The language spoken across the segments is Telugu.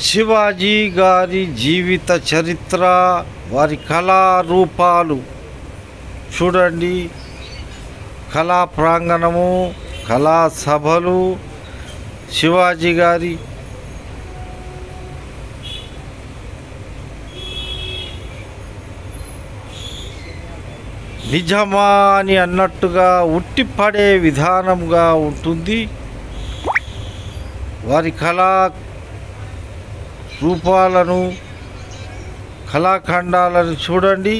శివాజీ గారి జీవిత చరిత్ర, వారి కళారూపాలు చూడండి. కళా ప్రాంగణము, కళా సభలు, శివాజీ గారి నిజమా అని అన్నట్టుగా ఉట్టిపడే విధానంగా ఉంటుంది. వారి కళా రూపాలను, కళాఖండాలను చూడండి.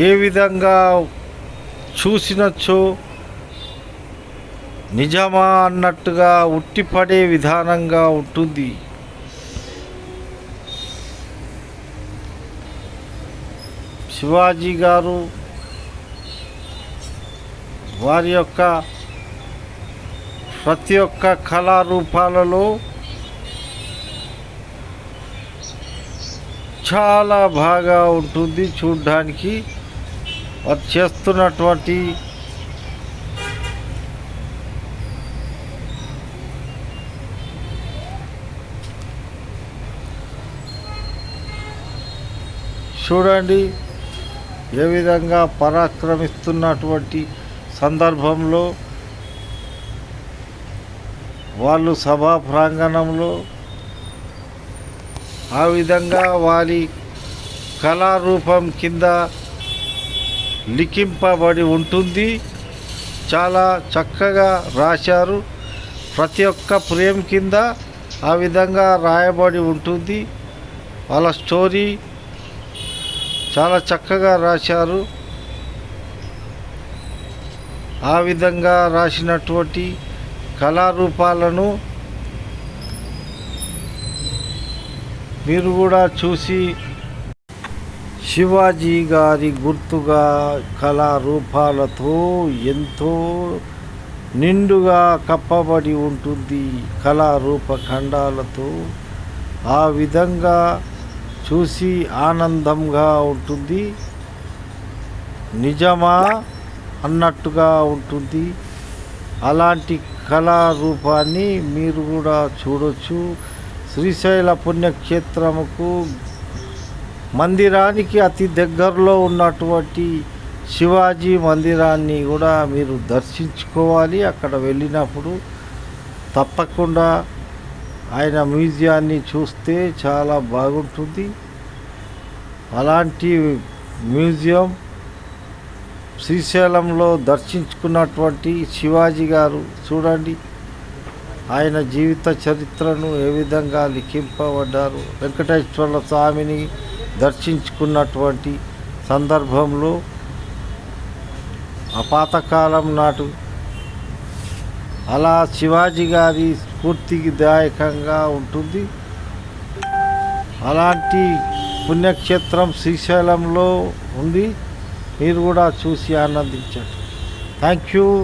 ఏ విధంగా చూసినచో నిజమా అన్నట్టుగా ఉట్టిపడే విధానంగా ఉంటుంది. శివాజీ గారు వారి యొక్క ప్రతి ఒక్క కళారూపాలలో చాలా బాగా ఉంటుంది చూడడానికి. వారు చేస్తున్నటువంటి చూడండి ఏ విధంగా పరాక్రమిస్తున్నటువంటి సందర్భంలో వాళ్ళు సభా ప్రాంగణంలో ఆ విధంగా వారి కళారూపం కింద లిఖింపబడి ఉంటుంది. చాలా చక్కగా రాశారు. ప్రతి ఒక్క ఫ్రేమ్ కింద ఆ విధంగా రాయబడి ఉంటుంది. వాళ్ళ స్టోరీ చాలా చక్కగా రాశారు. ఆ విధంగా రాసినటువంటి కళారూపాలను మీరు కూడా చూసి శివాజీ గారి గుర్తుగా కళారూపాలతో ఎంతో నిండుగా కప్పబడి ఉంటుంది. కళారూపఖండాలతో ఆ విధంగా చూసి ఆనందంగా ఉంటుంది. నిజమా అన్నట్టుగా ఉంటుంది. అలాంటి కళారూపాన్ని మీరు కూడా చూడొచ్చు. శ్రీశైల పుణ్యక్షేత్రముకు మందిరానికి అతి దగ్గరలో ఉన్నటువంటి శివాజీ మందిరాన్ని కూడా మీరు దర్శించుకోవాలి. అక్కడ వెళ్ళినప్పుడు తప్పకుండా ఆయన మ్యూజియాన్ని చూస్తే చాలా బాగుంటుంది. అలాంటి మ్యూజియం శ్రీశైలంలో దర్శించుకున్నటువంటి శివాజీ గారు చూడండి. ఆయన జీవిత చరిత్రను ఏ విధంగా లిఖింపబడ్డారు. వెంకటేశ్వర స్వామిని దర్శించుకున్నటువంటి సందర్భంలో ఆ పాతకాలం నాటు అలా శివాజీ గారి స్ఫూర్తికి దాయకంగా ఉంటుంది. అలాంటి పుణ్యక్షేత్రం శ్రీశైలంలో ఉంది. మీరు కూడా చూసి ఆనందించండి. Thank you.